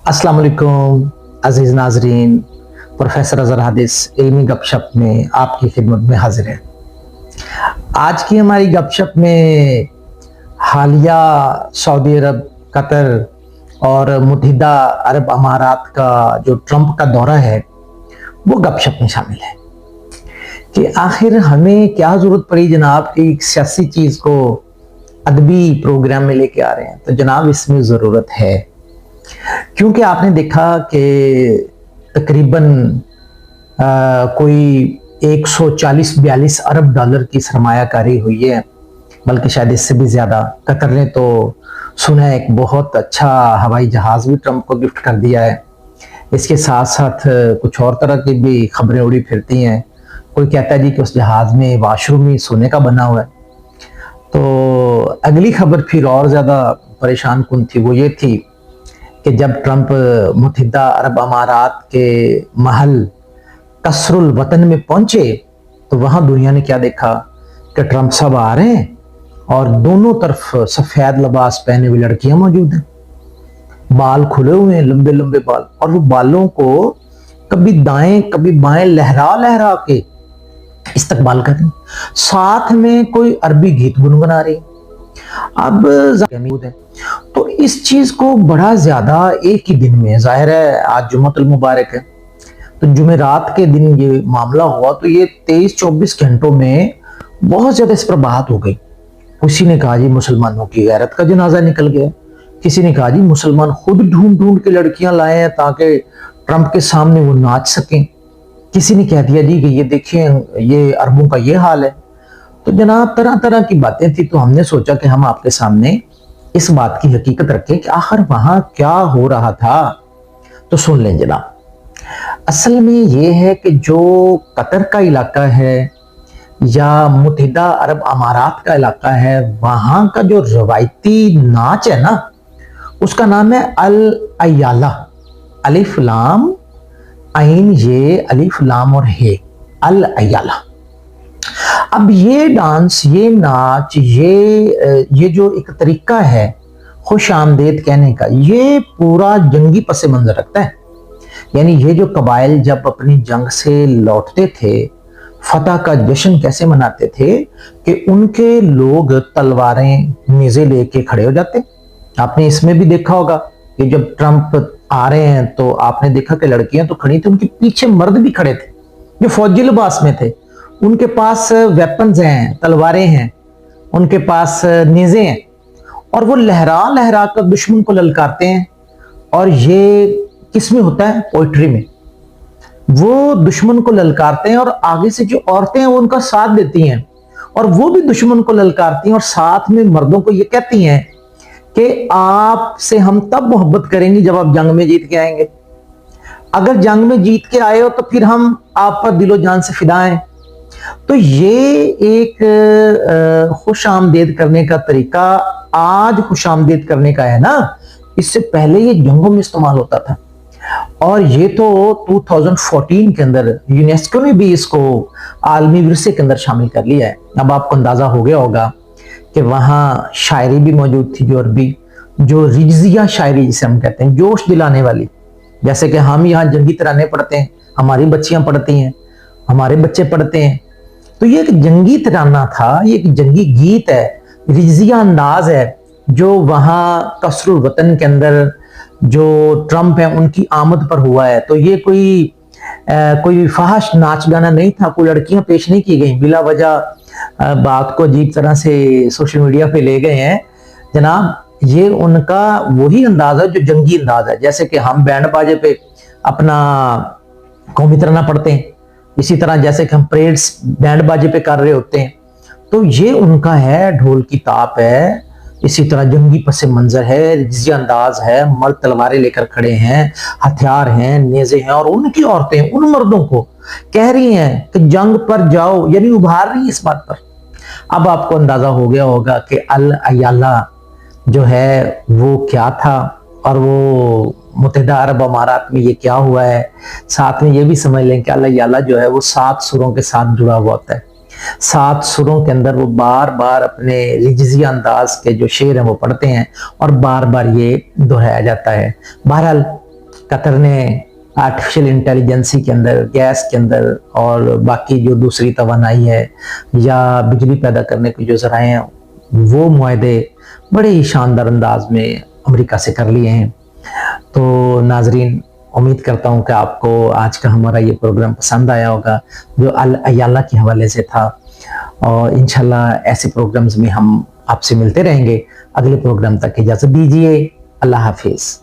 अस्सलाम वालेकुम अजीज नाजरीन, प्रोफेसर अजहर हादिस इल्मी गपशप में आपकी खिदमत में हाजिर है। आज की हमारी गपशप में हालिया सऊदी अरब, कतर और मुत्तहिदा अरब अमारात का जो ट्रंप का दौरा है वो गपशप में शामिल है कि आखिर हमें क्या जरूरत पड़ी जनाब कि एक सियासी चीज को अदबी प्रोग्राम में लेके आ रहे हैं। तो जनाब इसमें जरूरत है, क्योंकि आपने देखा कि तकरीबन कोई 140-42 अरब डॉलर की सरमायाकारी हुई है, बल्कि शायद इससे भी ज्यादा। कतर ने तो सुना है एक बहुत अच्छा हवाई जहाज भी ट्रंप को गिफ्ट कर दिया है। इसके साथ साथ कुछ और तरह की भी खबरें उड़ी फिरती हैं। कोई कहता है जी कि उस जहाज में वाशरूम ही सोने का बना हुआ है। तो अगली खबर फिर और ज्यादा परेशान कुन थी, वो ये थी कि जब ट्रंप मुत्तहिदा अरब अमारात के महल कसरुल वतन में पहुंचे तो वहां दुनिया ने क्या देखा कि ट्रंप साहब आ रहे हैं और दोनों तरफ सफेद लिबास पहने हुई लड़कियां मौजूद हैं, बाल खुले हुए हैं, लंबे लंबे बाल, और वो बालों को कभी दाएं कभी बाएं लहरा लहरा के इस्तकबाल कर रही, साथ में कोई अरबी गीत गुनगुना रही। अब मौजूद है तो इस चीज को बड़ा ज्यादा एक ही दिन में, जाहिर है आज जुम्मतुल मुबारक है तो जुमेरात के दिन ये मामला हुआ, तो ये 23-24 घंटों में बहुत ज्यादा इस पर बात हो गई। किसी ने कहा जी मुसलमानों की गैरत का जनाजा निकल गया, किसी ने कहा जी मुसलमान खुद ढूंढ ढूंढ के लड़कियां लाए हैं ताकि ट्रंप के सामने वो नाच सकें, किसी ने कह दिया जी कि ये देखिए ये अरबों का ये हाल है। तो जनाब तरह तरह की बातें थी, तो हमने सोचा कि हम आपके सामने इस बात की हकीकत रखें कि आखिर वहां क्या हो रहा था। तो सुन लें जनाब, असल में ये है कि जो कतर का इलाका है या मुत्तहिदा अरब अमारात का इलाका है, वहां का जो रवायती नाच है ना, उसका नाम है अल अयाला। अलिफ लाम आइन ये, अलिफ लाम और हे, अल अयाला। अब ये डांस, ये नाच, ये जो एक तरीका है खुश आमदेद कहने का, ये पूरा जंगी पस मंजर रखता है। यानी ये जो कबाइल जब अपनी जंग से लौटते थे, फतह का जश्न कैसे मनाते थे कि उनके लोग तलवारें नेज़े लेके खड़े हो जाते। आपने इसमें भी देखा होगा कि जब ट्रंप आ रहे हैं तो आपने देखा कि लड़कियां तो खड़ी थी, उनके पीछे मर्द भी खड़े थे जो फौजी लिबास में थे। उनके पास वेपन्स हैं, तलवारें हैं, उनके पास नेज़े हैं, और वो लहरा लहरा कर दुश्मन को ललकारते हैं। और ये किस में होता है? पोइट्री में। वो दुश्मन को ललकारते हैं और आगे से जो औरतें हैं वो उनका साथ देती हैं, और वो भी दुश्मन को ललकारती हैं और साथ में मर्दों को ये कहती हैं कि आपसे हम तब मोहब्बत करेंगे जब आप जंग में जीत के आएंगे। अगर जंग में जीत के आए हो तो फिर हम आप पर दिलो जान से फिदा हैं। तो ये एक खुश आमदेद करने का तरीका आज खुश आमदेद करने का है ना, इससे पहले ये जंगों में इस्तेमाल होता था। और ये तो 2014 के अंदर यूनेस्को ने भी इसको आलमी विरसे के अंदर शामिल कर लिया है। अब आपको अंदाजा हो गया होगा कि वहाँ शायरी भी मौजूद थी, जो अरबी, जो रिज्जिया शायरी जिसे हम कहते हैं, जोश दिलाने वाली। जैसे कि हम यहाँ जंगी तराने पढ़ते हैं, हमारी बच्चियां पढ़ती हैं, हमारे बच्चे पढ़ते हैं। तो ये एक जंगी तराना था, ये एक जंगी गीत है, रिज्जिया अंदाज है, जो वहाँ कसरुल वतन के अंदर जो ट्रंप है उनकी आमद पर हुआ है। तो ये कोई फहाश नाच गाना नहीं था, कोई लड़कियां पेश नहीं की गई बिला वजह। बात को अजीब तरह से सोशल मीडिया पे ले गए हैं जनाब। ये उनका वही अंदाज है जो जंगी अंदाज है। जैसे कि हम बैंड बाजे पे अपना कौमी तराना पढ़ते हैं, इसी तरह जैसे कि हम परेड्स बैंड बाजे पे कर रहे होते हैं, तो ये उनका है, ढोल की ताप है, इसी तरह जंगी पस मंजर है, रिज्जिया अंदाज है, मर्द तलवारें लेकर खड़े हैं, हथियार हैं, नेज़े हैं, और उनकी औरतें उन मर्दों को कह रही हैं कि जंग पर जाओ, यानी उभार रही है इस बात पर। अब आपको अंदाजा हो गया होगा कि अल अयाला जो है वो क्या था, और वो मुत्तहिदा अरब अमारात में ये क्या हुआ है। साथ में ये भी समझ लें कि अल अयाला जो है वो 7 सुरों के साथ जुड़ा हुआ होता है। 7 सुरों के अंदर वो बार बार अपने रिज्जिया अंदाज के जो शेर हैं वो पढ़ते हैं और बार बार ये दोहराया जाता है। बहरहाल قطر نے آرٹیفیشل انٹیلیجنسی کے اندر، گیس کے اندر اور باقی جو دوسری توانائی ہے یا بجلی پیدا کرنے کے جو ذرائع ہیں وہ معاہدے بڑے ہی شاندار انداز میں امریکہ سے کر لیے ہیں۔ تو ناظرین، امید کرتا ہوں کہ آپ کو آج کا ہمارا یہ پروگرام پسند آیا ہوگا جو الایالہ کے حوالے سے تھا، اور انشاءاللہ ایسے پروگرامز میں ہم آپ سے ملتے رہیں گے۔ اگلے پروگرام تک اجازت دیجیے، اللہ حافظ۔